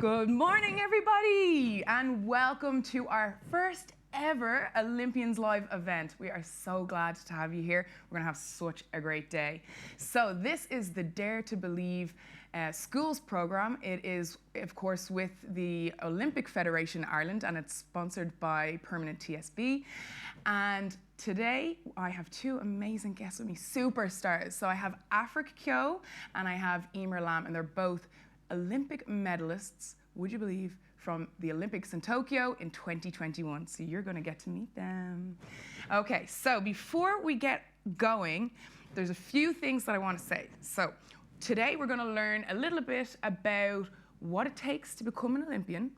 Good morning, everybody, and welcome to our first ever Olympians Live event. We are so glad to have you here. We're gonna have such a great day. So this is the Dare to Believe schools program. It is, of course, with the Olympic Federation Ireland, and it's sponsored by Permanent TSB. And today I have two amazing guests with me, superstars. So I have Afric Kyo and I have Emer Lam, and they're both Olympic medalists, would you believe, from the Olympics in Tokyo in 2021. So you're going to get to meet them. Okay, so before we get going, there's a few things that I want to say. So today we're going to learn a little bit about what it takes to become an Olympian.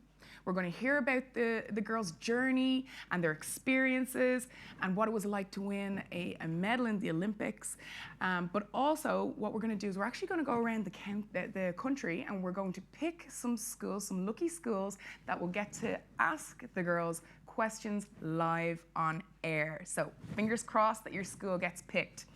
We're going to hear about the girls' journey and their experiences and what it was like to win a medal in the Olympics. But also, what we're going to do is we're actually going to go around the country, and we're going to pick some schools, some lucky schools, that will get to ask the girls questions live on air. So fingers crossed that your school gets picked.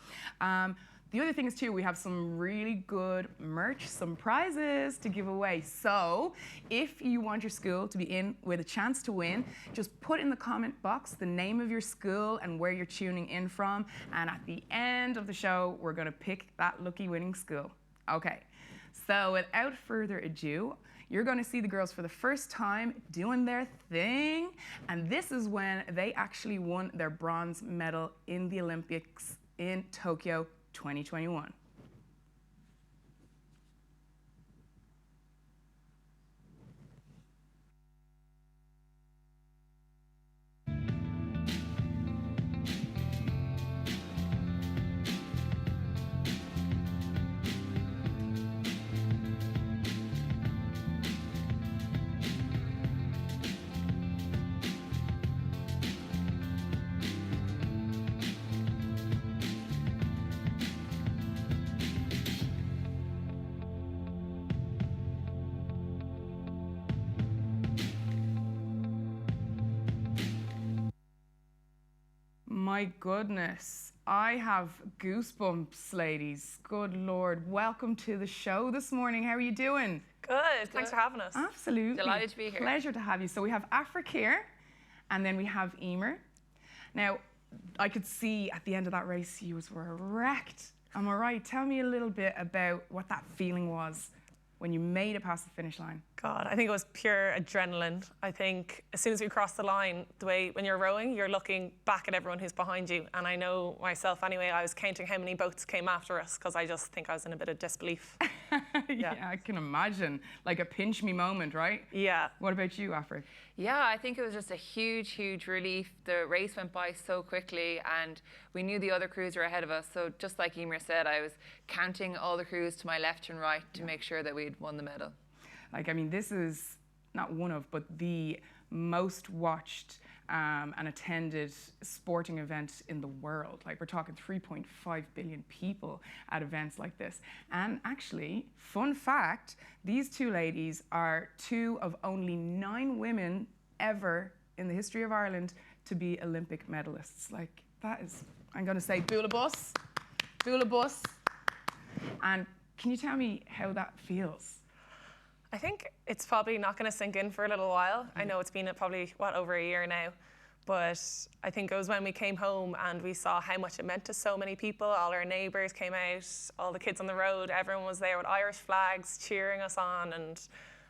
The other thing is too, we have some really good merch, some prizes to give away. So if you want your school to be in with a chance to win, just put in the comment box the name of your school and where you're tuning in from. And at the end of the show, we're gonna pick that lucky winning school. Okay, so without further ado, you're gonna see the girls for the first time doing their thing. And this is when they actually won their bronze medal in the Olympics in Tokyo 2021. My goodness, I have goosebumps, ladies. Good Lord. Welcome to the show this morning. How are you doing? Good. Thanks for having us. Absolutely. Delighted to be here. Pleasure to have you. So we have Afric here, and then we have Emer. Now, I could see at the end of that race you were wrecked. Am I right? Tell me a little bit about what that feeling was when you made it past the finish line. God, I think it was pure adrenaline. I think as soon as we crossed the line, the way when you're rowing, you're looking back at everyone who's behind you. And I know myself anyway, I was counting how many boats came after us because I just think I was in a bit of disbelief. Yeah, I can imagine. Like a pinch me moment, right? Yeah. What about you, Afric? Yeah, I think it was just a huge, huge relief. The race went by so quickly, and we knew the other crews were ahead of us. So just like Emer said, I was counting all the crews to my left and right to make sure that we'd won the medal. Like, I mean, this is not one of, but the most watched and attended sporting event in the world. Like, we're talking 3.5 billion people at events like this. And actually, fun fact, these two ladies are two of only 9 women ever in the history of Ireland to be Olympic medalists. Like, that is, I'm gonna say, boola bus, boola bus. And can you tell me how that feels? I think it's probably not going to sink in for a little while. I know it's been probably, over a year now. But I think it was when we came home and we saw how much it meant to so many people. All our neighbours came out, all the kids on the road, everyone was there with Irish flags cheering us on. And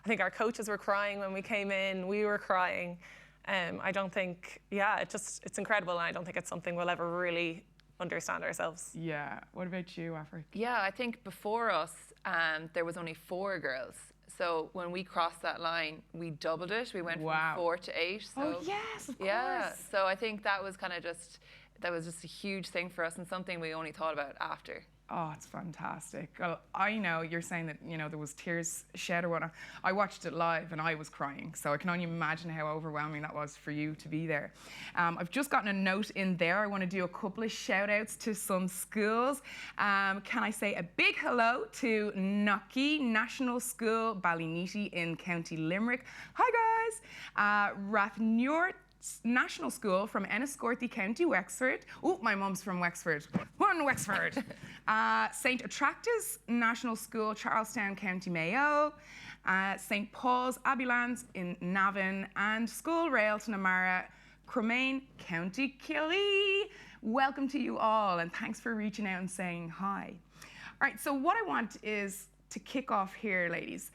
I think our coaches were crying when we came in, we were crying. I don't think, it's incredible, and I don't think it's something we'll ever really understand ourselves. Yeah. What about you, Afric? Yeah, I think before us, there was only 4 girls. So when we crossed that line, we doubled it. We went from 4 to 8. So, oh yes, of course. Yeah. So I think that was kind of that was just a huge thing for us and something we only thought about after. Oh, it's fantastic. Well, I know you're saying that, you know, there was tears shed or whatnot. I watched it live and I was crying. So I can only imagine how overwhelming that was for you to be there. I've just gotten a note in there. I want to do a couple of shout outs to some schools. Can I say a big hello to Knocky National School, Ballyneety in County Limerick. Hi guys. Rathnuart National School from Enniscorthy, County Wexford. Oh, my mum's from Wexford. One Wexford. St. Attractus National School, Charlestown, County Mayo. St. Paul's Abbeylands in Navan, and School Rail to Namara, Cromain, County Killy. Welcome to you all, and thanks for reaching out and saying hi. All right, so what I want is to kick off here, ladies.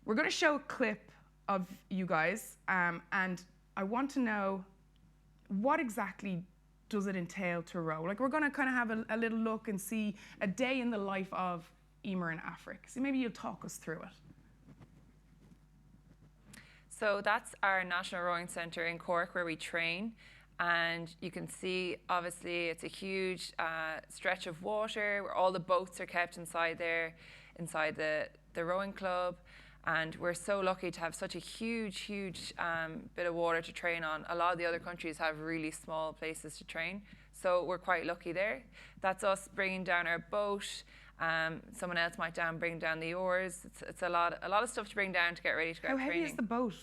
We're going to show a clip of you guys, and I want to know what exactly does it entail to row? Like, we're going to kind of have a little look and see a day in the life of Emer and Afric. So maybe you'll talk us through it. So that's our National Rowing Centre in Cork where we train. And you can see, obviously, it's a huge stretch of water where all the boats are kept inside there, inside the rowing club. And we're so lucky to have such a huge bit of water to train on. A lot of the other countries have really small places to train. So we're quite lucky there. That's us bringing down our boat. Someone else might bring down the oars. It's a lot of stuff to bring down to get ready to go How training. heavy is the boat?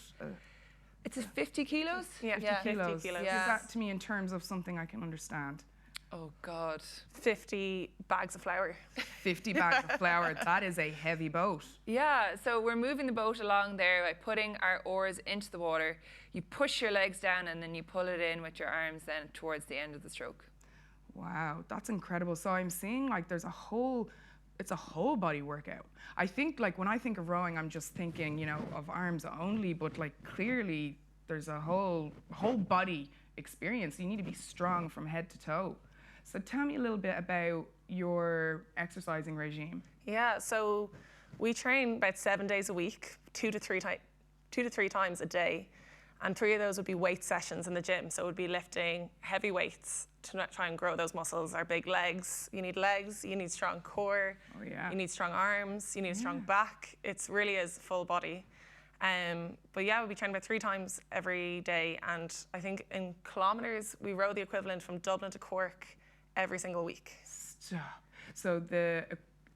It's 50 kilos? Yeah, 50 kilos. 50 kilos. Yeah. Is that to me in terms of something I can understand? Oh, God. 50 bags of flour. 50 bags of flour, that is a heavy boat. Yeah, so we're moving the boat along there by putting our oars into the water. You push your legs down and then you pull it in with your arms then towards the end of the stroke. Wow, that's incredible. So I'm seeing like it's a whole body workout. I think like when I think of rowing, I'm just thinking, you know, of arms only, but like clearly there's a whole body experience. You need to be strong from head to toe. So tell me a little bit about your exercising regime. Yeah, so we train about 7 days a week, 2 to 3 times a day. And 3 of those would be weight sessions in the gym. So it would be lifting heavy weights to try and grow those muscles. Our big legs, you need strong core, Oh yeah. you need strong arms, you need a strong back. It's really is full body. But yeah, we train about 3 times every day. And I think in kilometres, we row the equivalent from Dublin to Cork every single week. Stop. So the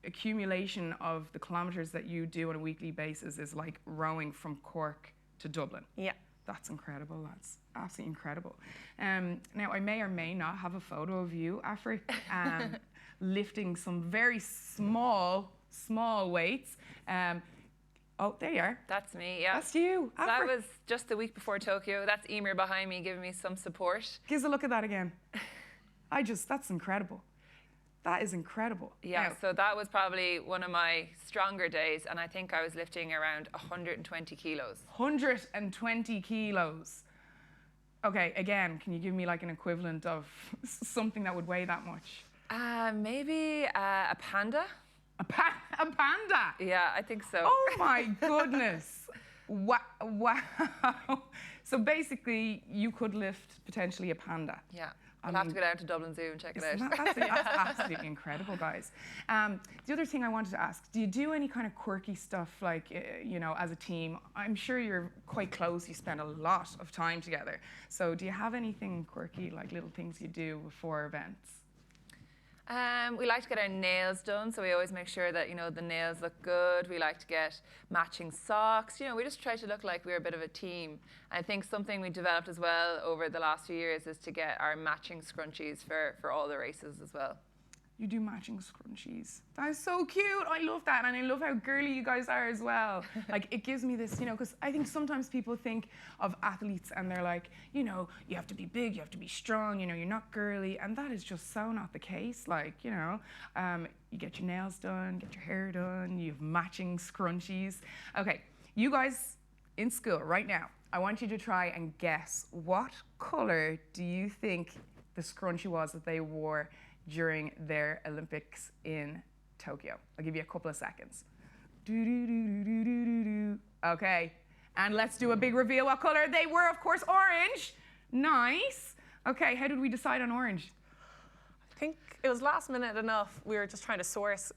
accumulation of the kilometers that you do on a weekly basis is like rowing from Cork to Dublin. Yeah. That's incredible. That's absolutely incredible. Now, I may or may not have a photo of you, Afric, lifting some very small weights. Oh, there you are. That's me, yeah. That's you, So that Afric. was just the week before Tokyo. That's Emer behind me giving me some support. Give us a look at that again. That's incredible. That is incredible. Yeah, Now, so that was probably one of my stronger days, and I think I was lifting around 120 kilos. 120 kilos. Okay, again, can you give me like an equivalent of something that would weigh that much? Maybe a panda? A panda? Yeah, I think so. Oh my goodness. Wow. So basically, you could lift potentially a panda. Yeah, I'll have to go down to Dublin Zoo and check it out. That's absolutely incredible, guys. The other thing I wanted to ask, do you do any kind of quirky stuff, like, you know, as a team? I'm sure you're quite close. You spend a lot of time together. So do you have anything quirky, like little things you do before events? We like to get our nails done, so we always make sure that, you know, the nails look good. We like to get matching socks. You know, we just try to look like we're a bit of a team. I think something we developed as well over the last few years is to get our matching scrunchies for all the races as well. You do matching scrunchies. That is so cute. I love that. And I love how girly you guys are as well. Like, it gives me this, you know, because I think sometimes people think of athletes and they're like, you know, you have to be big, you have to be strong, you know, you're not girly. And that is just so not the case. Like, you know, you get your nails done, get your hair done, you have matching scrunchies. Okay, you guys in school right now, I want you to try and guess what color do you think the scrunchie was that they wore during their Olympics in Tokyo. I'll give you a couple of seconds. Okay, and let's do a big reveal what color they were. Of course, orange. Nice. Okay, how did we decide on orange? I think it was last minute enough. We were just trying to source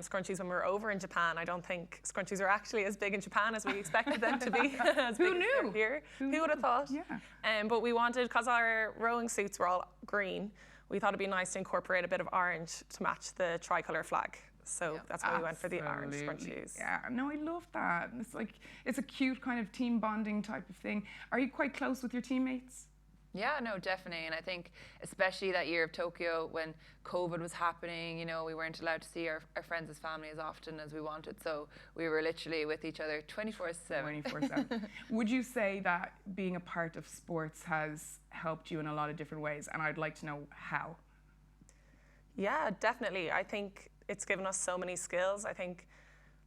scrunchies when we were over in Japan. I don't think scrunchies are actually as big in Japan as we expected them to be. As Who big as knew? they're here. Who would have thought? Yeah. But we wanted, because our rowing suits were all green, we thought it'd be nice to incorporate a bit of orange to match the tricolour flag. So that's why we went for the orange Absolutely. scrunchies. Yeah, no, I love that. It's like, it's a cute kind of team bonding type of thing. Are you quite close with your teammates? Yeah, no, definitely. And I think especially that year of Tokyo when COVID was happening, you know, we weren't allowed to see our friends as family as often as we wanted. So we were literally with each other 24/7. 24/7. Would you say that being a part of sports has helped you in a lot of different ways? And I'd like to know how. Yeah, definitely. I think it's given us so many skills. I think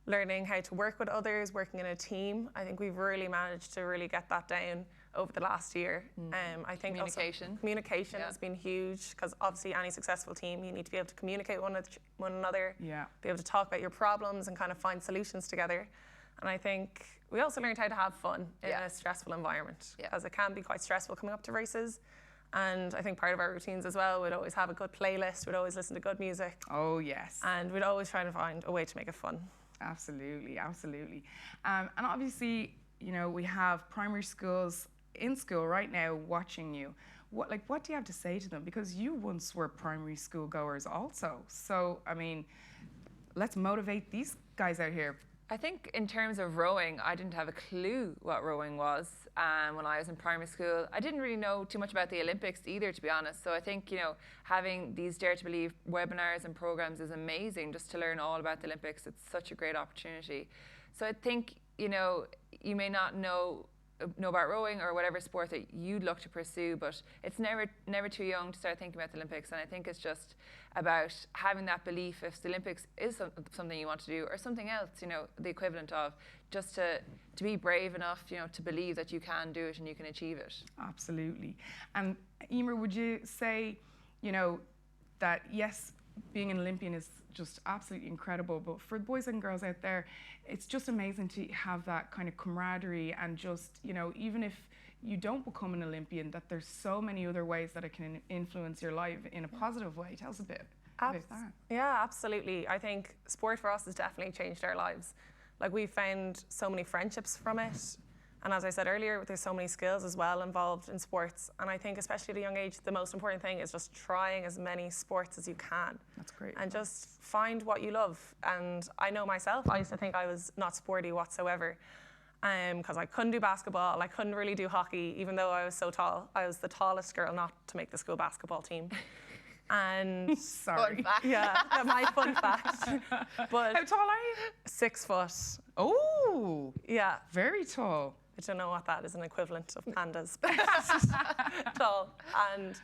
learning how to work with others, working in a team, I think we've really managed to really get that down over the last year. I think communication has been huge, because obviously any successful team, you need to be able to communicate with one another, be able to talk about your problems and kind of find solutions together. And I think we also learned how to have fun in a stressful environment, because it can be quite stressful coming up to races. And I think part of our routines as well, we'd always have a good playlist, we'd always listen to good music. Oh, yes. And we'd always try to find a way to make it fun. Absolutely, absolutely. And obviously, you know, we have primary schools in school right now watching you. What do you have to say to them? Because you once were primary school goers also. So, I mean, let's motivate these guys out here. I think in terms of rowing, I didn't have a clue what rowing was when I was in primary school. I didn't really know too much about the Olympics either, to be honest. So I think, you know, having these Dare to Believe webinars and programs is amazing, just to learn all about the Olympics. It's such a great opportunity. So I think, you know, you may not know about rowing or whatever sport that you'd look to pursue, but it's never too young to start thinking about the Olympics. And I think it's just about having that belief, if the Olympics is something you want to do, or something else, you know, the equivalent of, just to be brave enough, you know, to believe that you can do it and you can achieve it. Absolutely. And Emer, would you say, you know, that yes, being an Olympian is just absolutely incredible, but for the boys and girls out there, it's just amazing to have that kind of camaraderie, and just, you know, even if you don't become an Olympian, that there's so many other ways that it can influence your life in a positive way. Tell us a bit about that. Yeah, absolutely. I think sport for us has definitely changed our lives. Like, we've found so many friendships from it. And as I said earlier, there's so many skills as well involved in sports. And I think, especially at a young age, the most important thing is just trying as many sports as you can. That's great. And just find what you love. And I know myself, I used to think I was not sporty whatsoever, because I couldn't do basketball, I couldn't really do hockey, even though I was so tall. I was the tallest girl not to make the school basketball team. And sorry. Fun fact. Yeah, my fun fact. But how tall are you? 6 foot. Oh, Yeah. very tall. I don't know what that is an equivalent of pandas, but tall. And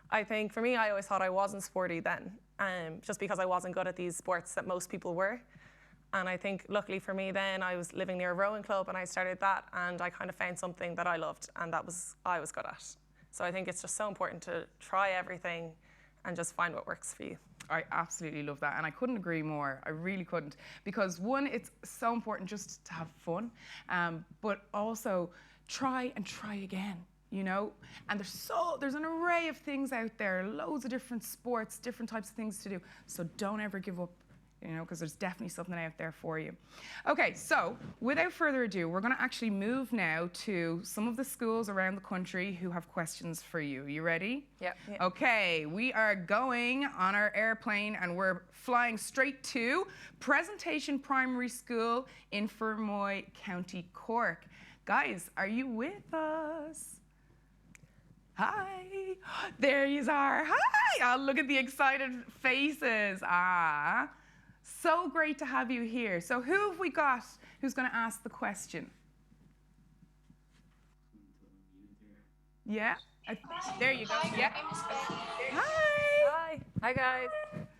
I think for me, I always thought I wasn't sporty then, just because I wasn't good at these sports that most people were. And I think luckily for me then, I was living near a rowing club and I started that, and I kind of found something that I loved, and I was good at. So I think it's just so important to try everything and just find what works for you. I absolutely love that, and I couldn't agree more. I really couldn't, because one, it's so important just to have fun, but also try and try again, you know? And there's an array of things out there, loads of different sports, different types of things to do, so don't ever give up, you know, because there's definitely something out there for you. Okay, so without further ado, we're going to actually move now to some of the schools around the country who have questions for you. You ready? Yep. Okay, we are going on our airplane and we're flying straight to Presentation Primary School in Fermoy, County Cork. Guys, are you with us? Hi. There you are. Hi. Oh, look at the excited faces. Ah. So great to have you here. So who have we got who's going to ask the question? Yeah? There you go. Hi, Yeah. my name is Betty. Hi. Hi, guys.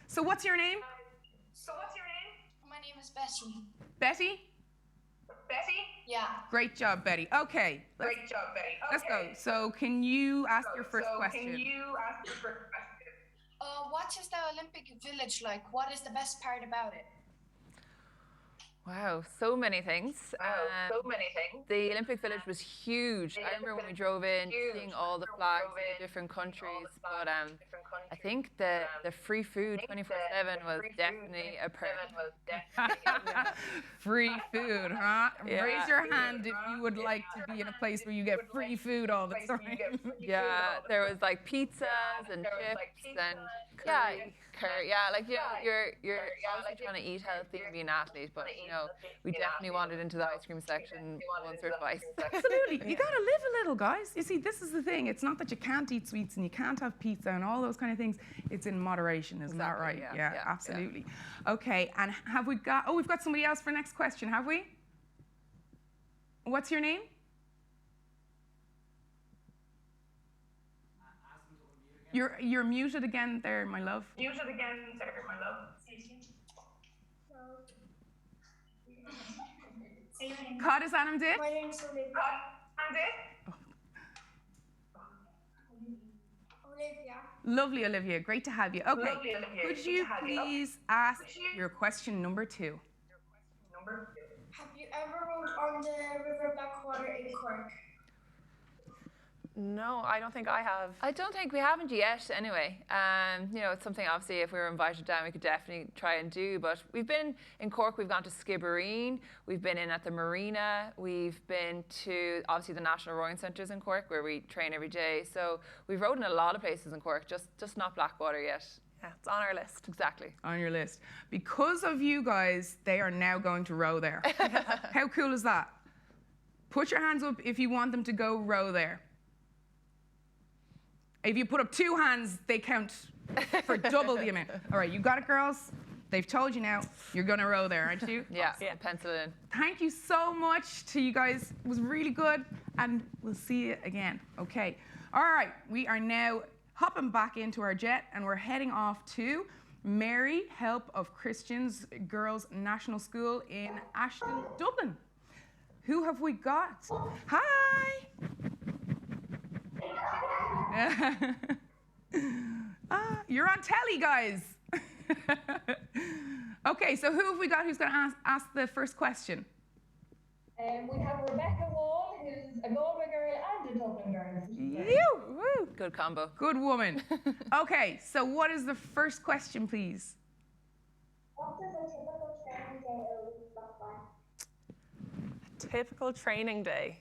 So what's your name? My name is Betty. Betty? Yeah. Great job, Betty. Okay. Let's go. So can you ask your first question? What is the Olympic Village like? What is the best part about it? Wow, so many things. The Olympic Village was huge. I remember when we drove in, seeing all the flags of the different countries. But I think the free food 24/7 was definitely a perk. Free food, huh? Yeah. Raise your hand if you would like to be in a place where you get free food all the time. Yeah, there was like pizzas and chips and curry. Yeah, like you're obviously trying to eat healthy and be an athlete, but we definitely wandered into the ice cream section once or twice. Absolutely. You got to live a little, guys. You see, this is the thing. It's not that you can't eat sweets and you can't have pizza and all those kind of things. It's in moderation, isn't that right? Yeah, absolutely. Yeah. Okay, and have we got, we've got somebody else for next question, have we? What's your name? You're muted again there, my love. Muted again there, my love. Cod is Adam did? My name's Olivia. Olivia. Lovely, Olivia. Great to have you. Okay, could you please ask your question number 2? Have you ever rowed on the river backwater in Cork? No, I don't think I have. I don't think we haven't yet anyway. It's something obviously if we were invited down we could definitely try and do, but we've been in Cork, we've gone to Skibbereen, we've been in at the marina, we've been to obviously the National Rowing Centres in Cork where we train every day. So we've rowed in a lot of places in Cork, just not Blackwater yet. Yeah, it's on our list. Exactly. On your list. Because of you guys, they are now going to row there. How cool is that? Put your hands up if you want them to go row there. If you put up 2 hands, they count for double the amount. All right, you got it, girls. They've told you now. You're going to row there, aren't you? Yeah, pencil it in. Thank you so much to you guys. It was really good, and we'll see you again. Okay. All right, we are now hopping back into our jet, and we're heading off to Mary Help of Christians Girls National School in Ashton, Dublin. Who have we got? Hi. You're on telly, guys. Okay, so who have we got who's going to ask the first question? We have Rebecca Wall, who's a Galway girl and a Dublin girl. You! Good combo. Good woman. Okay, so what is the first question, please? What does a typical training day look like? Typical training day.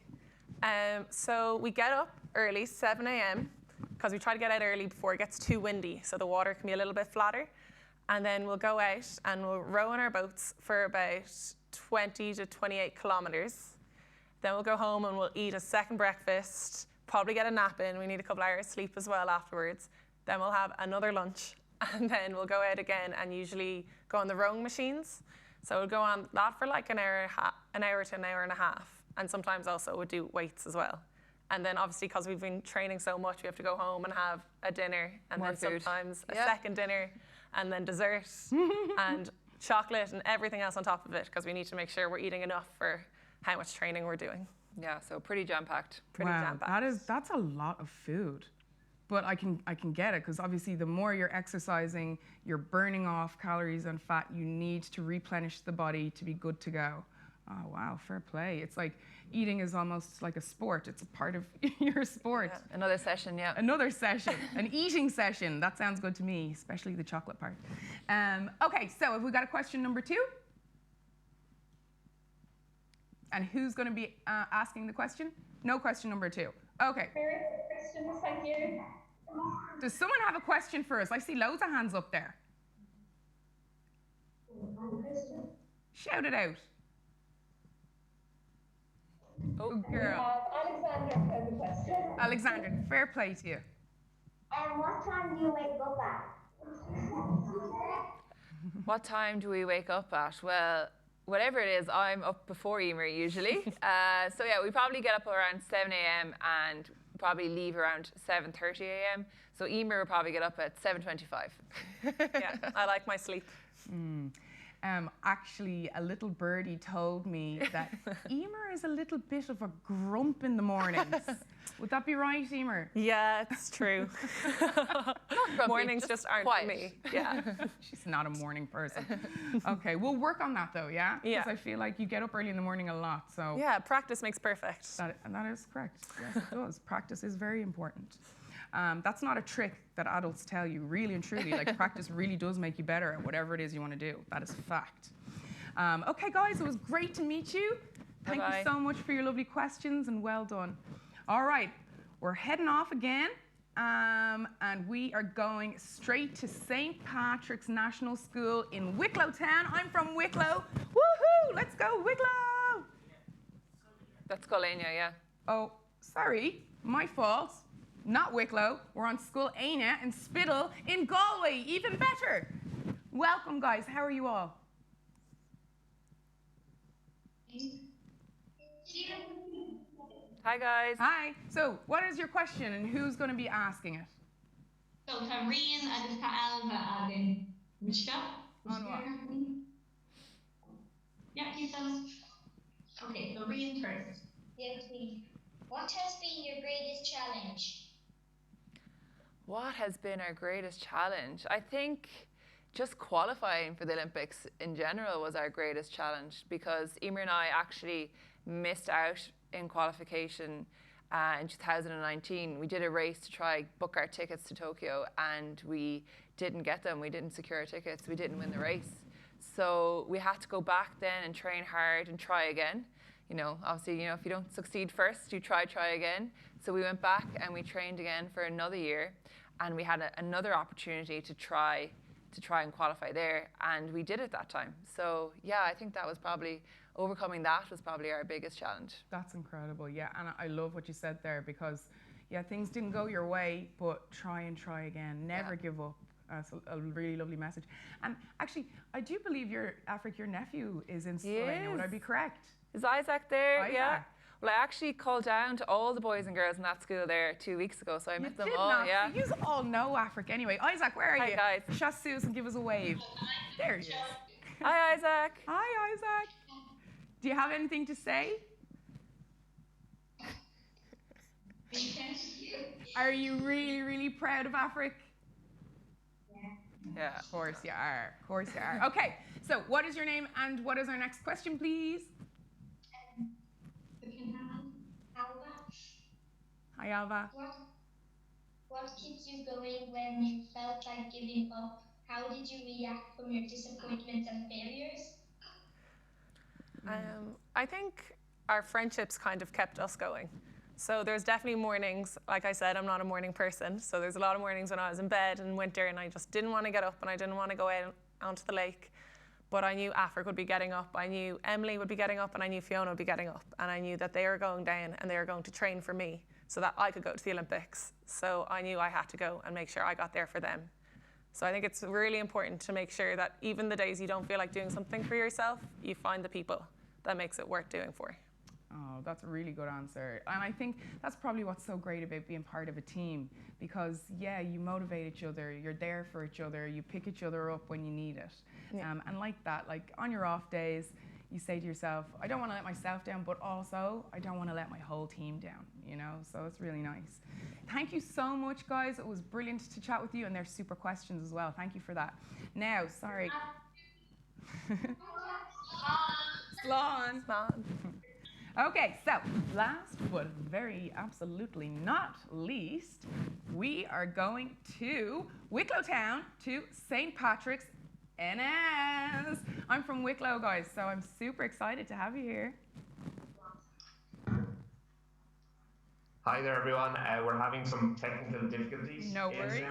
So we get up early, 7 a.m., because we try to get out early before it gets too windy, so the water can be a little bit flatter. And then we'll go out and we'll row in our boats for about 20 to 28 kilometers. Then we'll go home and we'll eat a second breakfast, probably get a nap in. We need a couple hours sleep as well afterwards. Then we'll have another lunch, and then we'll go out again and usually go on the rowing machines. So we'll go on that for like an hour to an hour and a half. And sometimes also we'll do weights as well. And then obviously because we've been training so much, we have to go home and have a dinner, and More then food. sometimes a second dinner, and then dessert and chocolate and everything else on top of it, because we need to make sure we're eating enough for how much training we're doing. Yeah, so pretty jam-packed. That's a lot of food. But I can get it, because obviously the more you're exercising, you're burning off calories and fat. You need to replenish the body to be good to go. Oh, wow, fair play. It's like eating is almost like a sport. It's a part of your sport. Yeah. Another session, yeah. Another session, an eating session. That sounds good to me, especially the chocolate part. Okay, so have we got a question number 2? And who's going to be asking the question? No question number 2. Okay. Very good questions, thank you. Does someone have a question for us? I see loads of hands up there. Shout it out. Oh, girl. Alexander has a question. Alexander, fair play to you. What time do you wake up at? What time do we wake up at? Well, whatever it is, I'm up before Emer usually. So yeah, we probably get up around 7 a.m. and probably leave around 7:30 a.m. So Emer will probably get up at 7:25. Yeah, I like my sleep. Actually, a little birdie told me that Emer is a little bit of a grump in the mornings. Would that be right, Emer? Yeah, it's true. Grumpy, Mornings just aren't quiet. for me. Yeah. She's not a morning person. Okay, we'll work on that though, yeah? Yeah. Because I feel like you get up early in the morning a lot, so. Yeah, practice makes perfect. That is correct. Yes, it does. Practice is very important. That's not a trick that adults tell you, really and truly. Like, practice really does make you better at whatever it is you want to do. That is a fact. Okay, guys, it was great to meet you. Thank you so much for your lovely questions, and well done. All right, we're heading off again And we are going straight to St. Patrick's National School in Wicklow Town. I'm from Wicklow. Woohoo! Let's go, Wicklow! That's Golenia, yeah. Oh, sorry, my fault. Not Wicklow. We're on School Aina in Spittle in Galway. Even better. Welcome, guys. How are you all? Hi, guys. Hi. So, what is your question and who's going to be asking it? So tá rian agus tá alba agin. Mishka? On what? Yeah, you tell us. Okay, so rian first. Yes, please. What has been your greatest challenge? What has been our greatest challenge? I think just qualifying for the Olympics in general was our greatest challenge because Emer and I actually missed out in qualification in 2019. We did a race to try book our tickets to Tokyo and we didn't get them. We didn't secure our tickets. We didn't win the race. So we had to go back then and train hard and try again. You know, obviously, you know, if you don't succeed first, you try again. So we went back and we trained again for another year and we had another opportunity to try and qualify there, and we did it that time. So yeah, I think that was probably, overcoming that was probably our biggest challenge. That's incredible, yeah, and I love what you said there because, yeah, things didn't go your way, but try and try again. Never give up. That's a really lovely message. And actually, I do believe your nephew is in Slovenia. Would I be correct? Is Isaac there? Isaac. Yeah. Well, I actually called down to all the boys and girls in that school there 2 weeks ago, so I met them all. Not. Yeah. You all know Africa anyway. Isaac, where are Hi, you? guys. Chassous and give us a wave. There he is. Hi, Isaac. Hi, Isaac. Do you have anything to say? Are you really, really proud of Africa? Yeah. Of course you are. Of course you are. Okay, so what is your name and what is our next question, please? Alba, Hi, Alva. what keeps you going when you felt like giving up? How did you react from your disappointments and failures? I think our friendships kind of kept us going. So there's definitely mornings, like I said, I'm not a morning person. So there's a lot of mornings when I was in bed in winter and I just didn't want to get up and I didn't want to go out onto the lake. But I knew Africa would be getting up, I knew Emily would be getting up, and I knew Fiona would be getting up. And I knew that they were going down and they were going to train for me so that I could go to the Olympics. So I knew I had to go and make sure I got there for them. So I think it's really important to make sure that even the days you don't feel like doing something for yourself, you find the people that makes it worth doing for. Oh, that's a really good answer. And I think that's probably what's so great about being part of a team because, yeah, you motivate each other, you're there for each other, you pick each other up when you need it. Yeah. And like that, like on your off days, you say to yourself, I don't want to let myself down, but also I don't want to let my whole team down, you know? So it's really nice. Thank you so much, guys. It was brilliant to chat with you, and they're super questions as well. Thank you for that. Now, sorry. Slán. Okay, so last but very absolutely not least, we are going to Wicklow Town to St. Patrick's NS. I'm from Wicklow, guys, so I'm super excited to have you here. Hi there, everyone. We're having some technical difficulties. No worries.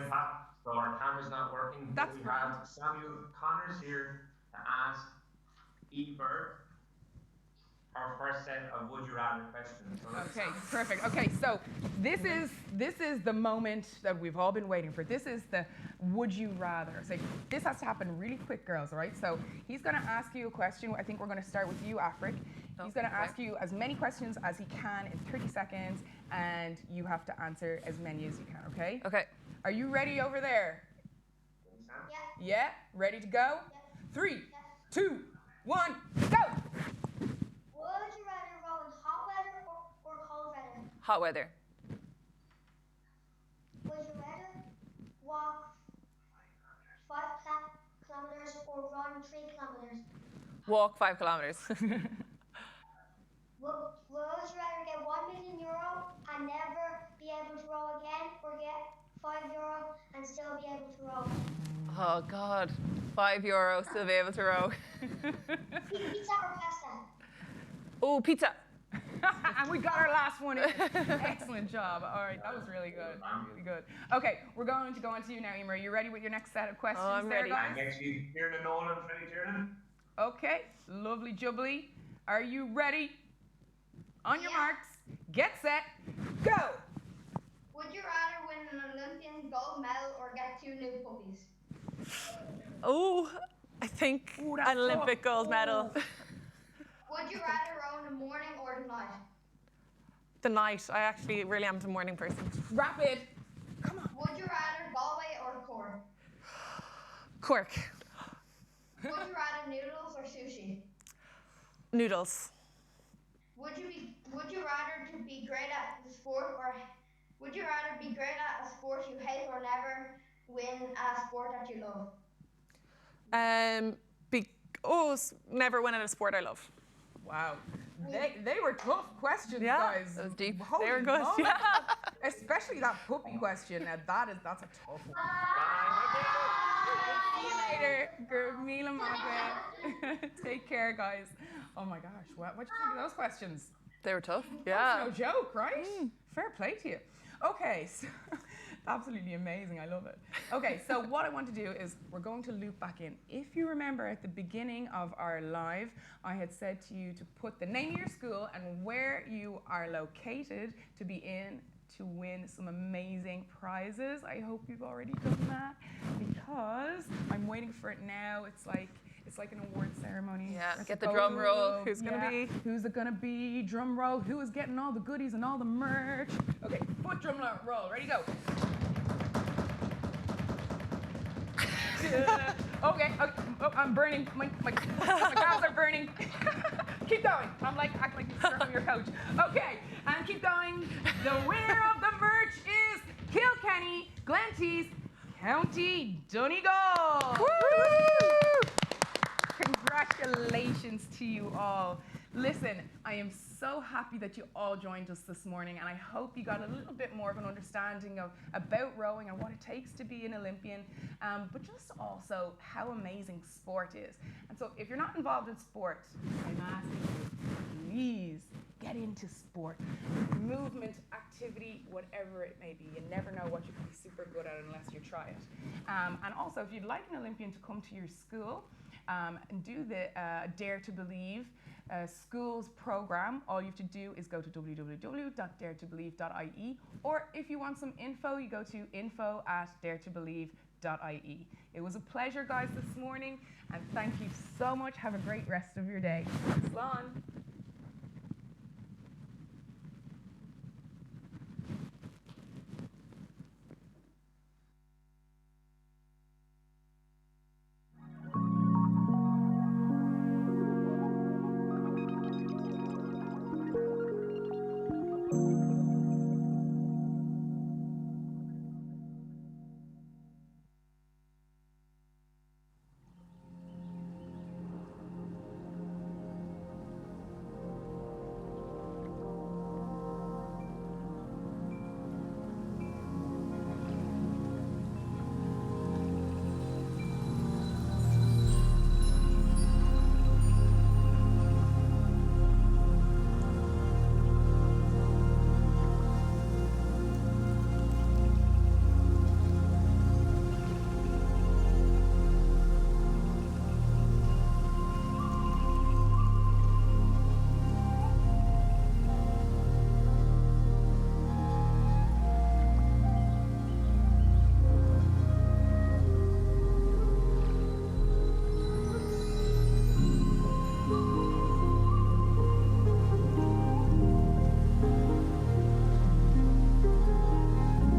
So our camera's not working. That's we have Samuel Connors here to ask Eber our first set of would you rather questions. So Okay, perfect. Okay, so this is the moment that we've all been waiting for. This is the would you rather. So this has to happen really quick, girls, all right? So he's going to ask you a question. I think we're going to start with you, Afrik. He's going to ask you as many questions as he can in 30 seconds, and you have to answer as many as you can, okay? Okay. Are you ready over there? Yeah? Ready to go? 3, 2, 1, go! Would you rather roll in hot weather or cold weather? Hot weather. Would you rather walk 5 kilometers or run 3 kilometers? Walk 5 kilometers. Would you rather get €1 million and never be able to row again, or get €5 and still be able to row? Oh, God. €5, still be able to row. Pizza or pasta? Oh, pizza. And we got our last one in. Excellent job. All right, that was really good. Really good. Okay, we're going to go on to you now, Emer. Are you ready with your next set of questions? I'm there, ready. guys? And get you Tiernan Nolan, Freddie Tiernan. Okay, lovely jubbly. Are you ready? On your marks, get set, go! Would you rather win an Olympian gold medal or get 2 new puppies? Oh, I think an Olympic gold medal. Would you rather row in the morning or the night? The night. I actually really am a morning person. Rapid. Come on. Would you rather Galway or Cork? Cork. Would you rather noodles or sushi? Noodles. Would you rather to be great at the sport or would you rather be great at a sport you hate or never win a sport that you love? Never win at a sport I love. Wow. They were tough questions, Yeah. guys. That was deep. Holy They were good. moly. Yeah. Especially that puppy question. Now that's a tough one. See you later. Gurmila Magwe. Take care, guys. Oh my gosh. What do you think of those questions? They were tough. Yeah. No joke, right? Fair play to you. Okay, so absolutely amazing. I love it. Okay, so what I want to do is we're going to loop back in. If you remember at the beginning of our live, I had said to you to put the name of your school and where you are located to be in to win some amazing prizes. I hope you've already done that because I'm waiting for it now. It's like an award ceremony. Yeah, Let's get the go. drum roll. Who's gonna be? Who's it gonna be? Drum roll. Who is getting all the goodies and all the merch? Okay, foot drum roll. Ready, go. Okay. Oh, I'm burning. My calves are burning. Keep going. Act like you're your coach. Okay, and keep going. The winner of the merch is Kilkenny, Glentees, County Donegal. Woo! Congratulations to you all. Listen, I am so happy that you all joined us this morning, and I hope you got a little bit more of an understanding about rowing and what it takes to be an Olympian, but just also how amazing sport is. And so if you're not involved in sport, I'm asking you, please get into sport. Movement, activity, whatever it may be. You never know what you can be super good at unless you try it. And also, if you'd like an Olympian to come to your school, and do the Dare to Believe schools program, all you have to do is go to www.daretobelieve.ie, or if you want some info, you go to info@daretobelieve.ie. It was a pleasure, guys, this morning, and thank you so much. Have a great rest of your day. Slán.